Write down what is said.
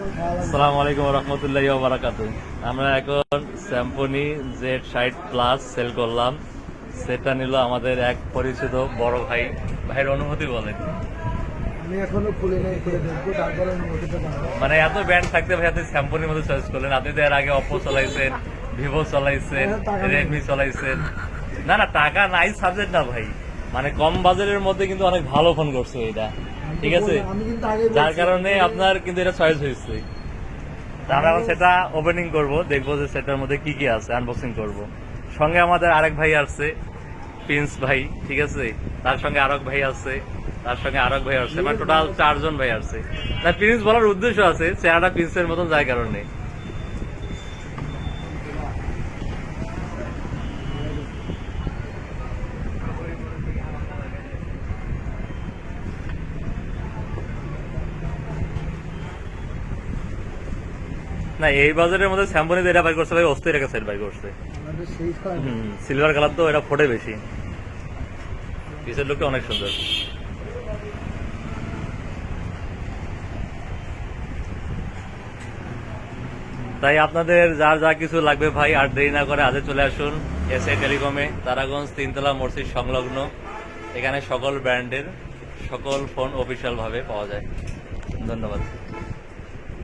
আসসালামু আলাইকুম রহমতুল্লাহি ওয়া বারাকাতুহু। আমরা এখন স্যাম্পনি Z60 প্লাস সেল করলাম। সেটা নিল আমাদের এক পরিচিত বড় ভাই। ভাইয়ের অনুভূতি বলেন। আমি এখনো খুলে নাই, খুলে দেখবো, তারপরে অনুভূতিটা জানবো। মানে এত ব্র্যান্ড থাকতে ভাই আপনি স্যাম্পনির মধ্যে চয়েস করলেন। আপনি তো এর আগে অপো চালাইছেন, ভিভো চালাইছেন, রেডমি চালাইছেন। না না, টাকা নাই সাবজেক্ট না ভাই, মানে কম বাজেটের মধ্যে কিন্তু অনেক ভালো ফোন করছে এটা, ঠিক আছে? আমি কিন্তু আগে যার কারণে আপনার কিন্তু এটা চয়েস হয়েছে। তা আমরা এখন সেটা ওপেনিং করব, দেখবো যে সেটার মধ্যে কি কি আছে, আনবক্সিং করব। সঙ্গে আমাদের আরেক ভাই আসছে, প্রিন্স ভাই, ঠিক আছে? তার সঙ্গে আরেক ভাই আছে, তার সঙ্গে আরেক ভাই আসছে, মানে টোটাল 4 জন ভাই আসছে। না, প্রিন্স বলার উদ্দেশ্য আছে, চেহারাটা প্রিন্সের মতন যায় কারণে। না, এই বাজারের মধ্যে স্যাম্পনি এটা বাই করছে ভাই, অস্থির একটা সেট বাই করছে। আমাদের সেই সময় সিলভার কালার তো এটা ফোটে বেশি, পিসের লুকটা অনেক সুন্দর। তাই আপনাদের যার যা কিছু লাগবে ভাই, আর দেরি না করে আজকে চলে আসুন এসএ টেলিকমে, তারাগঞ্জ 3তলা মসজিদ সংলগ্ন। এখানে সকল ব্র্যান্ডের সকল ফোন অফিসিয়াল ভাবে পাওয়া যায়। ধন্যবাদ।